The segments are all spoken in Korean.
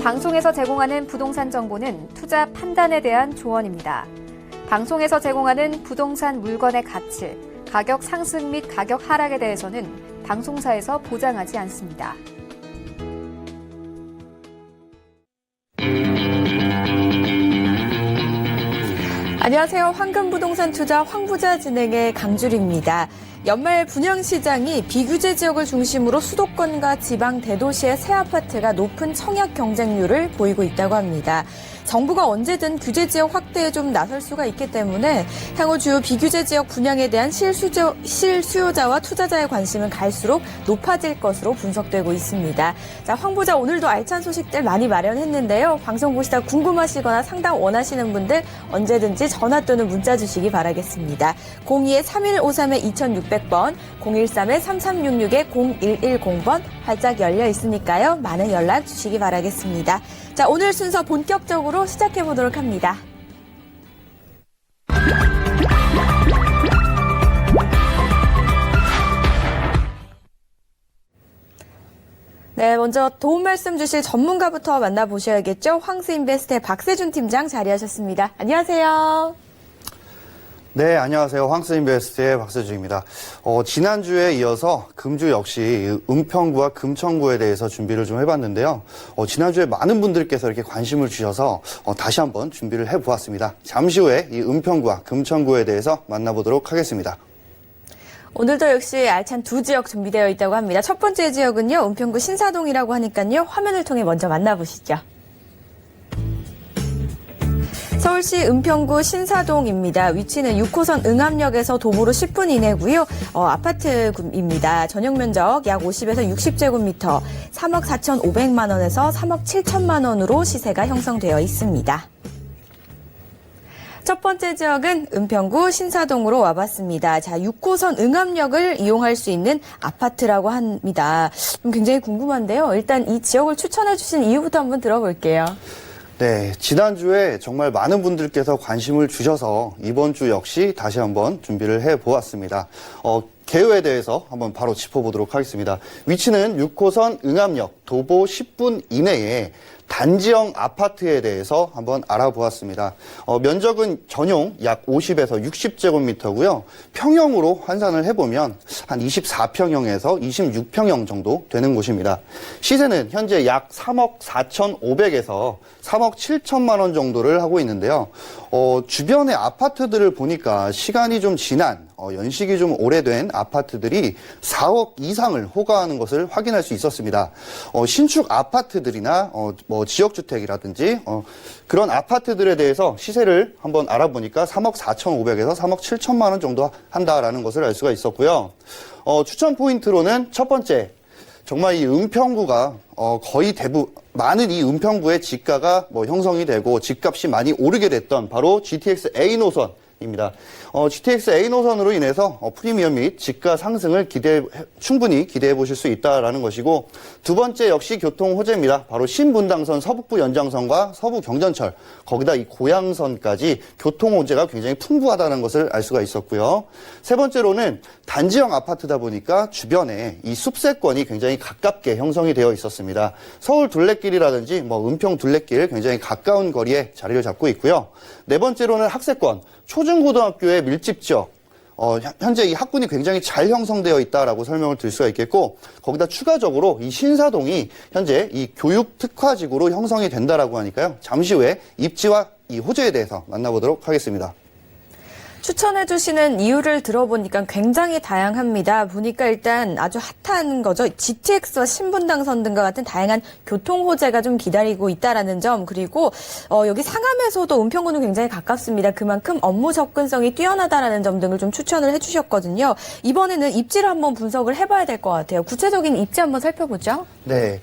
방송에서 제공하는 부동산 정보는 투자 판단에 대한 조언입니다. 방송에서 제공하는 부동산 물건의 가치, 가격 상승 및 가격 하락에 대해서는 방송사에서 보장하지 않습니다. 안녕하세요. 황금부동산 투자 황부자 진행의 강주리입니다. 연말 분양시장이 비규제 지역을 중심으로 수도권과 지방 대도시의 새 아파트가 높은 청약 경쟁률을 보이고 있다고 합니다. 정부가 언제든 규제 지역 확대에 좀 나설 수가 있기 때문에 향후 주요 비규제 지역 분양에 대한 실수요자와 투자자의 관심은 갈수록 높아질 것으로 분석되고 있습니다. 자, 황부자 오늘도 알찬 소식들 많이 마련했는데요. 방송 보시다 궁금하시거나 상담 원하시는 분들 언제든지 전화 또는 문자 주시기 바라겠습니다. 02-3153-2600번, 013-3366-0110번 활짝 열려 있으니까요. 많은 연락 주시기 바라겠습니다. 자, 오늘 순서 본격적으로 시작해 보도록 합니다. 네, 먼저 도움 말씀 주실 전문가부터 만나보셔야겠죠. 황스인베스트의 박세준 팀장 자리하셨습니다. 안녕하세요. 네, 안녕하세요. 황스인베스트의 박세준입니다. 지난주에 이어서 금주 역시 은평구와 금천구에 대해서 준비를 좀 해봤는데요. 지난주에 많은 분들께서 이렇게 관심을 주셔서 다시 한번 준비를 해보았습니다. 잠시 후에 이 은평구와 금천구에 대해서 만나보도록 하겠습니다. 오늘도 역시 알찬 두 지역 준비되어 있다고 합니다. 첫 번째 지역은요, 은평구 신사동이라고 하니까요, 화면을 통해 먼저 만나보시죠. 서울시 은평구 신사동입니다. 위치는 6호선 응암역에서 도보로 10분 이내고요. 아파트입니다. 전용 면적 약 50에서 60제곱미터, 3억 4,500만 원에서 3억 7천만 원으로 시세가 형성되어 있습니다. 첫 번째 지역은 은평구 신사동으로 와봤습니다. 자, 6호선 응암역을 이용할 수 있는 아파트라고 합니다. 굉장히 궁금한데요. 일단 이 지역을 추천해 주신 이유부터 한번 들어볼게요. 네, 지난주에 정말 많은 분들께서 관심을 주셔서 이번 주 역시 다시 한번 준비를 해보았습니다. 개요에 대해서 한번 바로 짚어보도록 하겠습니다. 위치는 6호선 응암역 도보 10분 이내에 단지형 아파트에 대해서 한번 알아보았습니다. 면적은 전용 약 50에서 60제곱미터고요. 평형으로 환산을 해보면 한 24평형에서 26평형 정도 되는 곳입니다. 시세는 현재 약 3억 4,500에서 3억 7천만 원 정도를 하고 있는데요. 주변의 아파트들을 보니까 시간이 좀 지난 연식이 좀 오래된 아파트들이 4억 이상을 호가하는 것을 확인할 수 있었습니다. 신축 아파트들이나 지역주택이라든지 그런 아파트들에 대해서 시세를 한번 알아보니까 3억 4,500에서 3억 7천만 원 정도 한다라는 것을 알 수가 있었고요. 추천 포인트로는 첫 번째, 정말 이 은평구가 거의 대부분 많은 이 은평구의 지가가 형성이 되고 집값이 많이 오르게 됐던 바로 GTX A 노선입니다. GTX A 노선으로 인해서 프리미엄 및 지가 상승을 충분히 기대해 보실 수 있다라는 것이고, 두 번째 역시 교통 호재입니다. 바로 신분당선 서북부 연장선과 서부 경전철, 거기다 이 고양선까지 교통 호재가 굉장히 풍부하다는 것을 알 수가 있었고요. 세 번째로는 단지형 아파트다 보니까 주변에 이 숲세권이 굉장히 가깝게 형성이 되어 있었습니다. 서울 둘레길이라든지 은평 둘레길 굉장히 가까운 거리에 자리를 잡고 있고요. 네 번째로는 학세권, 초중고등학교의 밀집 지역, 현재 이 학군이 굉장히 잘 형성되어 있다라고 설명을 드릴 수가 있겠고, 거기다 추가적으로 이 신사동이 현재 이 교육 특화지구로 형성이 된다라고 하니까요. 잠시 후에 입지와 이 호재에 대해서 만나보도록 하겠습니다. 추천해 주시는 이유를 들어보니까 굉장히 다양합니다. 보니까 일단 아주 핫한 거죠. GTX와 신분당선 등과 같은 다양한 교통 호재가 좀 기다리고 있다라는 점, 그리고 여기 상암에서도 은평구는 굉장히 가깝습니다. 그만큼 업무 접근성이 뛰어나다라는 점 등을 좀 추천을 해주셨거든요. 이번에는 입지를 한번 분석을 해봐야 될 것 같아요. 구체적인 입지 한번 살펴보죠. 네,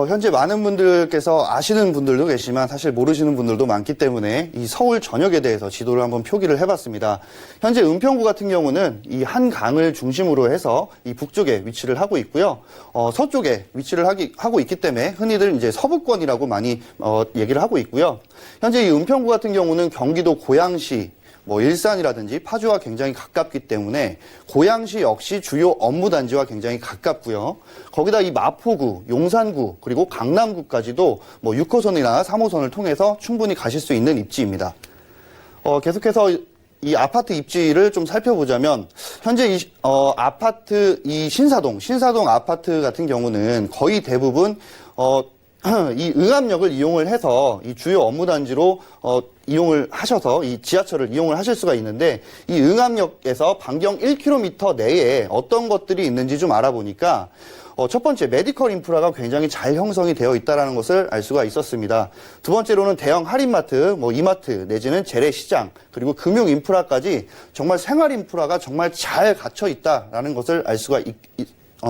현재 많은 분들께서 아시는 분들도 계시지만 사실 모르시는 분들도 많기 때문에 이 서울 전역에 대해서 지도를 한번 표기를 해봤습니다. 현재 은평구 같은 경우는 이 한강을 중심으로 해서 이 북쪽에 위치를 하고 있고요. 서쪽에 위치를 하고 있기 때문에 흔히들 이제 서부권이라고 많이 얘기를 하고 있고요. 현재 이 은평구 같은 경우는 경기도 고양시, 뭐 일산이라든지 파주와 굉장히 가깝기 때문에 고양시 역시 주요 업무 단지와 굉장히 가깝고요. 거기다 이 마포구, 용산구, 그리고 강남구까지도 뭐 6호선이나 3호선을 통해서 충분히 가실 수 있는 입지입니다. 계속해서 이 아파트 입지를 좀 살펴보자면 현재 아파트 신사동 아파트 같은 경우는 거의 대부분 이 응암역을 이용을 해서 이 주요 업무 단지로 이용을 하셔서 이 지하철을 이용을 하실 수가 있는데 이 응암역에서 반경 1km 내에 어떤 것들이 있는지 좀 알아보니까 첫 번째, 메디컬 인프라가 굉장히 잘 형성이 되어 있다는 것을 알 수가 있었습니다. 두 번째로는 대형 할인마트, 뭐 이마트 내지는 재래시장, 그리고 금융 인프라까지 정말 생활 인프라가 정말 잘 갖춰 있다라는 것을 알 수가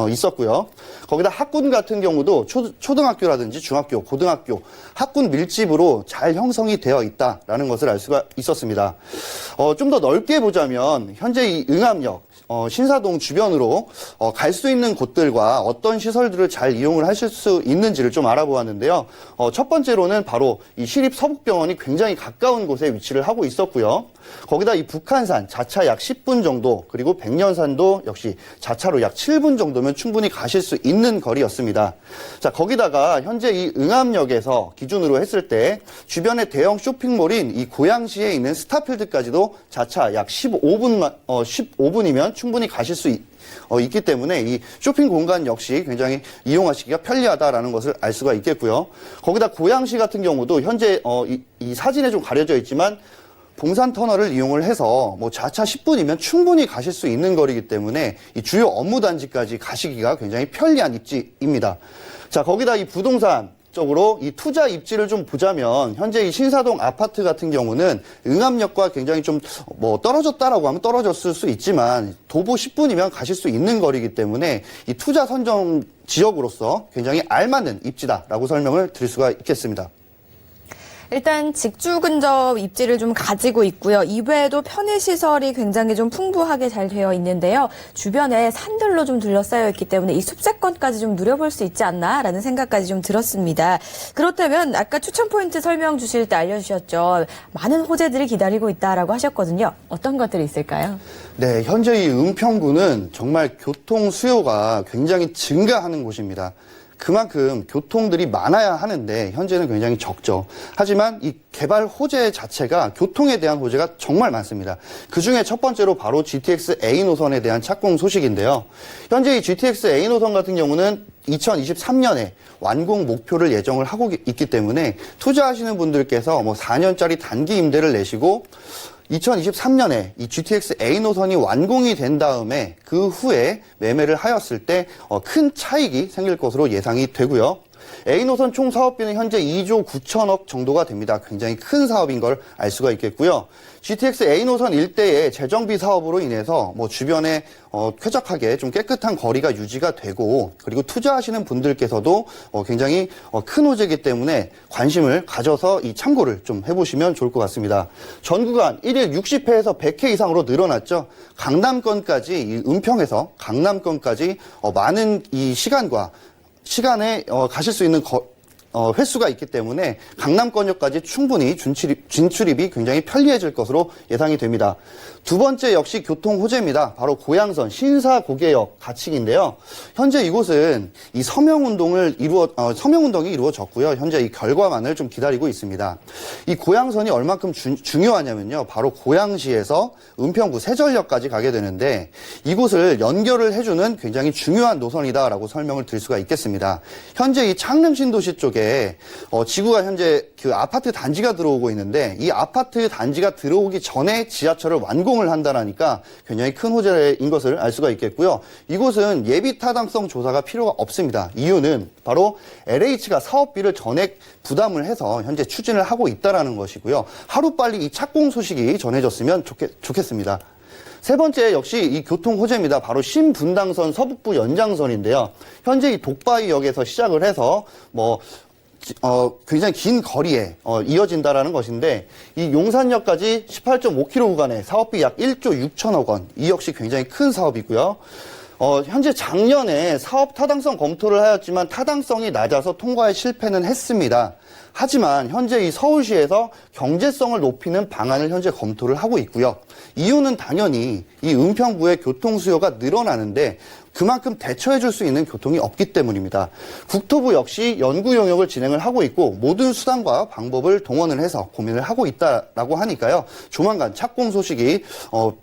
있었고요. 거기다 학군 같은 경우도 초등학교라든지 중학교, 고등학교, 학군 밀집으로 잘 형성이 되어 있다라는 것을 알 수가 있었습니다. 좀 더 넓게 보자면 현재 이 응암역, 신사동 주변으로 갈 수 있는 곳들과 어떤 시설들을 잘 이용을 하실 수 있는지를 좀 알아보았는데요. 첫 번째로는 바로 이 시립서북병원이 굉장히 가까운 곳에 위치를 하고 있었고요. 거기다 이 북한산 자차 약 10분 정도, 그리고 백년산도 역시 자차로 약 7분 정도면 충분히 가실 수 있는 거리였습니다. 자, 거기다가 현재 이 응암역에서 기준으로 했을 때 주변의 대형 쇼핑몰인 이 고양시에 있는 스타필드까지도 자차 약 15분이면 충분히 가실 수 있기 때문에 이 쇼핑 공간 역시 굉장히 이용하시기가 편리하다라는 것을 알 수가 있겠고요. 거기다 고양시 같은 경우도 현재 이 사진에 좀 가려져 있지만 봉산 터널을 이용을 해서 뭐 자차 10분이면 충분히 가실 수 있는 거리이기 때문에 이 주요 업무 단지까지 가시기가 굉장히 편리한 입지입니다. 자, 거기다 이 부동산 쪽으로 이 투자 입지를 좀 보자면 현재 이 신사동 아파트 같은 경우는 응암역과 굉장히 좀 뭐 떨어졌다라고 하면 떨어졌을 수 있지만 도보 10분이면 가실 수 있는 거리이기 때문에 이 투자 선정 지역으로서 굉장히 알맞는 입지다라고 설명을 드릴 수가 있겠습니다. 일단 직주 근접 입지를 좀 가지고 있고요. 이외에도 편의시설이 굉장히 좀 풍부하게 잘 되어 있는데요. 주변에 산들로 좀 둘러싸여 있기 때문에 이 숲세권까지 좀 누려볼 수 있지 않나라는 생각까지 좀 들었습니다. 그렇다면 아까 추천 포인트 설명 주실 때 알려주셨죠. 많은 호재들이 기다리고 있다라고 하셨거든요. 어떤 것들이 있을까요? 네, 현재 이 은평구는 정말 교통 수요가 굉장히 증가하는 곳입니다. 그만큼 교통들이 많아야 하는데 현재는 굉장히 적죠. 하지만 이 개발 호재 자체가 교통에 대한 호재가 정말 많습니다. 그중에 첫 번째로 바로 GTX A 노선에 대한 착공 소식인데요. 현재 이 GTX A 노선 같은 경우는 2023년에 완공 목표를 예정을 하고 있기 때문에 투자하시는 분들께서 뭐 4년짜리 단기 임대를 내시고 2023년에 이 GTX A 노선이 완공이 된 다음에 그 후에 매매를 하였을 때 큰 차익이 생길 것으로 예상이 되고요. A 노선 총 사업비는 현재 2조 9천억 정도가 됩니다. 굉장히 큰 사업인 걸 알 수가 있겠고요. GTX A 노선 일대의 재정비 사업으로 인해서 뭐 주변에 쾌적하게 좀 깨끗한 거리가 유지가 되고 그리고 투자하시는 분들께서도 굉장히 큰 호재이기 때문에 관심을 가져서 이 참고를 좀 해보시면 좋을 것 같습니다. 전 구간 1일 60회에서 100회 이상으로 늘어났죠. 강남권까지 이 은평에서 강남권까지 많은 이 시간에 가실 수 있는 횟수가 있기 때문에 강남권역까지 충분히 진출입이 굉장히 편리해질 것으로 예상이 됩니다. 두 번째 역시 교통 호재입니다. 바로 고양선 신사고개역 가칭인데요. 현재 이곳은 이 서명운동이 이루어졌고요. 현재 이 결과만을 좀 기다리고 있습니다. 이 고양선이 얼만큼 중요하냐면요. 바로 고양시에서 은평구 세전역까지 가게 되는데 이곳을 연결을 해주는 굉장히 중요한 노선이다라고 설명을 드릴 수가 있겠습니다. 현재 이 창릉 신도시 쪽에 지구가 현재 그 아파트 단지가 들어오고 있는데 이 아파트 단지가 들어오기 전에 지하철을 완공을 한다라니까 굉장히 큰 호재인 것을 알 수가 있겠고요. 이곳은 예비 타당성 조사가 필요가 없습니다. 이유는 바로 LH가 사업비를 전액 부담을 해서 현재 추진을 하고 있다라는 것이고요. 하루빨리 이 착공 소식이 전해졌으면 좋겠습니다. 세 번째 역시 이 교통 호재입니다. 바로 신분당선 서북부 연장선인데요. 현재 이 독바이역에서 시작을 해서 굉장히 긴 거리에 이어진다라는 것인데 이 용산역까지 18.5km 구간에 사업비 약 1조 6천억 원. 이 역시 굉장히 큰 사업이고요. 현재 작년에 사업 타당성 검토를 하였지만 타당성이 낮아서 통과에 실패는 했습니다. 하지만 현재 이 서울시에서 경제성을 높이는 방안을 현재 검토를 하고 있고요. 이유는 당연히 이 은평구의 교통 수요가 늘어나는데 그만큼 대처해 줄 수 있는 교통이 없기 때문입니다. 국토부 역시 연구 용역을 진행을 하고 있고 모든 수단과 방법을 동원을 해서 고민을 하고 있다라고 하니까요. 조만간 착공 소식이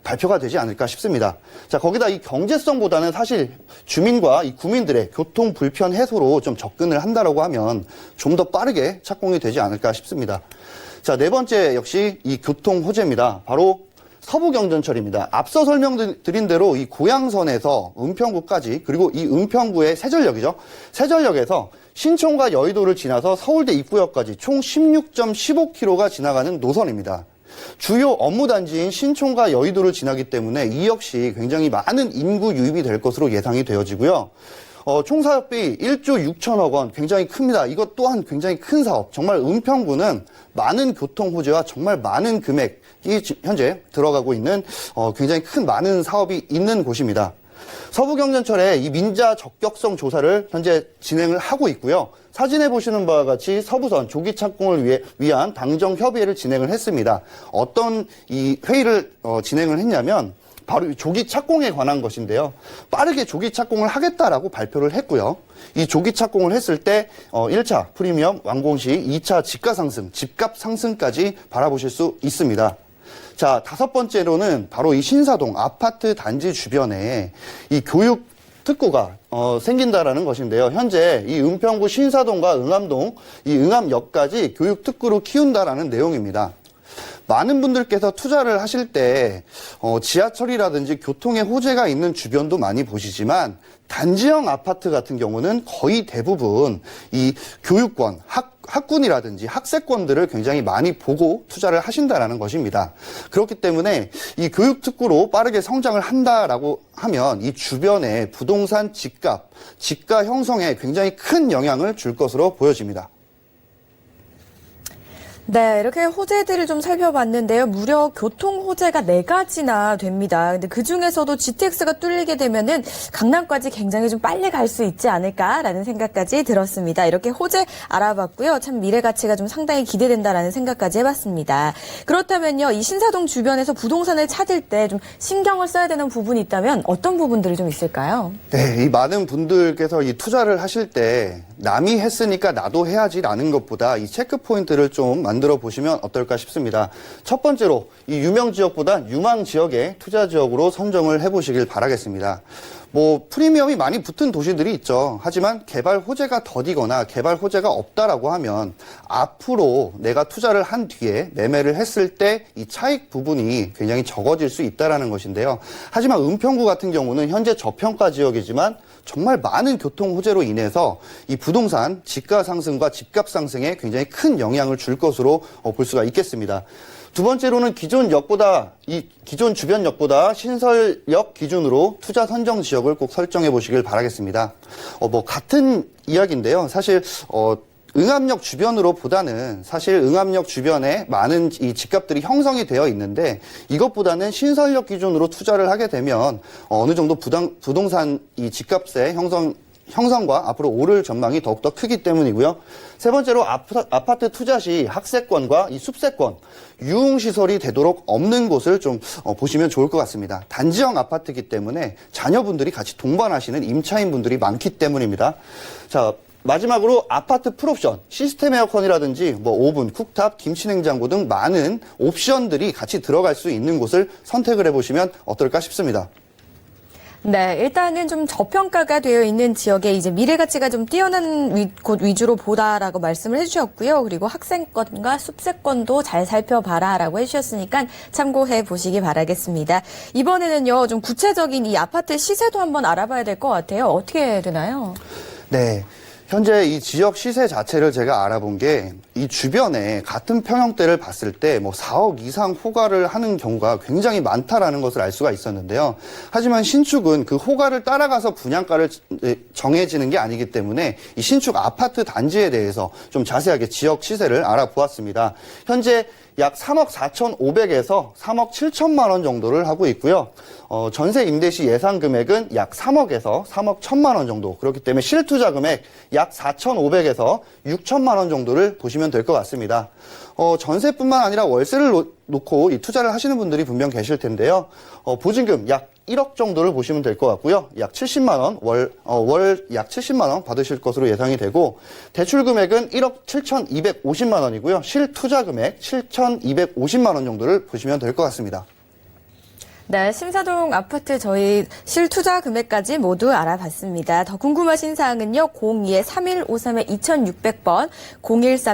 발표가 되지 않을까 싶습니다. 자, 거기다 이 경제성보다는 사실 주민과 이 구민들의 교통 불편 해소로 좀 접근을 한다라고 하면 좀 더 빠르게 착공이 되지 않을까 싶습니다. 자, 네 번째 역시 이 교통 호재입니다. 바로 서부경전철입니다. 앞서 설명드린 대로 이 고양선에서 은평구까지 그리고 이 은평구의 세전역이죠. 세전역에서 신촌과 여의도를 지나서 서울대 입구역까지 총 16.15km가 지나가는 노선입니다. 주요 업무단지인 신촌과 여의도를 지나기 때문에 이 역시 굉장히 많은 인구 유입이 될 것으로 예상이 되어지고요. 총 사업비 1조 6천억 원 굉장히 큽니다. 이것 또한 굉장히 큰 사업. 정말 은평구는 많은 교통 호재와 정말 많은 금액이 현재 들어가고 있는 굉장히 큰 많은 사업이 있는 곳입니다. 서부경전철의 이 민자 적격성 조사를 현재 진행을 하고 있고요. 사진에 보시는 바와 같이 서부선 조기 착공을 위한 당정 협의회를 진행을 했습니다. 어떤 이 회의를 진행을 했냐면 바로 이 조기 착공에 관한 것인데요. 빠르게 조기 착공을 하겠다라고 발표를 했고요. 이 조기 착공을 했을 때 1차 프리미엄 완공 시 2차 집가 상승, 집값 상승까지 바라보실 수 있습니다. 자, 다섯 번째로는 바로 이 신사동 아파트 단지 주변에 이 교육 특구가 생긴다라는 것인데요. 현재 이 은평구 신사동과 응암동, 이 응암역까지 교육 특구로 키운다라는 내용입니다. 많은 분들께서 투자를 하실 때 지하철이라든지 교통의 호재가 있는 주변도 많이 보시지만 단지형 아파트 같은 경우는 거의 대부분 이 교육권, 학군이라든지 학세권들을 굉장히 많이 보고 투자를 하신다라는 것입니다. 그렇기 때문에 이 교육특구로 빠르게 성장을 한다라고 하면 이 주변의 부동산 집가 형성에 굉장히 큰 영향을 줄 것으로 보여집니다. 네, 이렇게 호재들을 좀 살펴봤는데요. 무려 교통 호재가 4가지나 됩니다. 근데 그 중에서도 GTX가 뚫리게 되면은 강남까지 굉장히 좀 빨리 갈 수 있지 않을까라는 생각까지 들었습니다. 이렇게 호재 알아봤고요. 참 미래 가치가 좀 상당히 기대된다라는 생각까지 해봤습니다. 그렇다면요, 이 신사동 주변에서 부동산을 찾을 때 좀 신경을 써야 되는 부분이 있다면 어떤 부분들이 좀 있을까요? 네, 이 많은 분들께서 이 투자를 하실 때 남이 했으니까 나도 해야지라는 것보다 이 체크 포인트를 좀 만들어 보시면 어떨까 싶습니다. 첫 번째로 이 유명 지역보다 유망 지역의 투자 지역으로 선정을 해보시길 바라겠습니다. 프리미엄이 많이 붙은 도시들이 있죠. 하지만 개발 호재가 더디거나 개발 호재가 없다라고 하면 앞으로 내가 투자를 한 뒤에 매매를 했을 때 이 차익 부분이 굉장히 적어질 수 있다라는 것인데요. 하지만 은평구 같은 경우는 현재 저평가 지역이지만 정말 많은 교통 호재로 인해서 이 부동산 집가 상승과 집값 상승에 굉장히 큰 영향을 줄 것으로 볼 수가 있겠습니다. 두 번째로는 기존 주변 역보다 신설역 기준으로 투자 선정 지역을 꼭 설정해 보시길 바라겠습니다. 같은 이야기인데요. 사실, 응암역 주변으로 보다는 사실 응암역 주변에 많은 이 집값들이 형성이 되어 있는데 이것보다는 신설역 기준으로 투자를 하게 되면 어느 정도 부동산 이 집값의 형성과 앞으로 오를 전망이 더욱더 크기 때문이고요. 세 번째로 아파트 투자 시 학세권과 이 숲세권, 유흥시설이 되도록 없는 곳을 좀 보시면 좋을 것 같습니다. 단지형 아파트이기 때문에 자녀분들이 같이 동반하시는 임차인분들이 많기 때문입니다. 자, 마지막으로 아파트 풀옵션, 시스템 에어컨이라든지 오븐, 쿡탑, 김치냉장고 등 많은 옵션들이 같이 들어갈 수 있는 곳을 선택을 해보시면 어떨까 싶습니다. 네, 일단은 좀 저평가가 되어 있는 지역에 이제 미래 가치가 좀 뛰어난 곳 위주로 보다라고 말씀을 해주셨고요. 그리고 학생권과 숲세권도 잘 살펴봐라라고 해주셨으니까 참고해 보시기 바라겠습니다. 이번에는요, 좀 구체적인 이 아파트 시세도 한번 알아봐야 될 것 같아요. 어떻게 되나요? 네. 현재 이 지역 시세 자체를 제가 알아본 게 이 주변에 같은 평형대를 봤을 때 4억 이상 호가를 하는 경우가 굉장히 많다라는 것을 알 수가 있었는데요. 하지만 신축은 그 호가를 따라가서 분양가를 정해지는 게 아니기 때문에 이 신축 아파트 단지에 대해서 좀 자세하게 지역 시세를 알아보았습니다. 현재 약 3억 4,500에서 3억 7천만 원 정도를 하고 있고요. 전세 임대 시 예상 금액은 약 3억에서 3억 1천만 원 정도. 그렇기 때문에 실투자 금액 약 4,500에서 6천만 원 정도를 보시면 될 것 같습니다. 전세뿐만 아니라 월세를 놓고 이 투자를 하시는 분들이 분명 계실 텐데요. 보증금 약 1억 정도를 보시면 될 것 같고요. 약 70만 원, 월 약 70만 원 받으실 것으로 예상이 되고, 대출 금액은 1억 7,250만 원이고요. 실투자 금액 7,250만 원 정도를 보시면 될 것 같습니다. 네, 심사동 아파트 저희 실투자 금액까지 모두 알아봤습니다. 더 궁금하신 사항은요, 02-3153-2600번, 013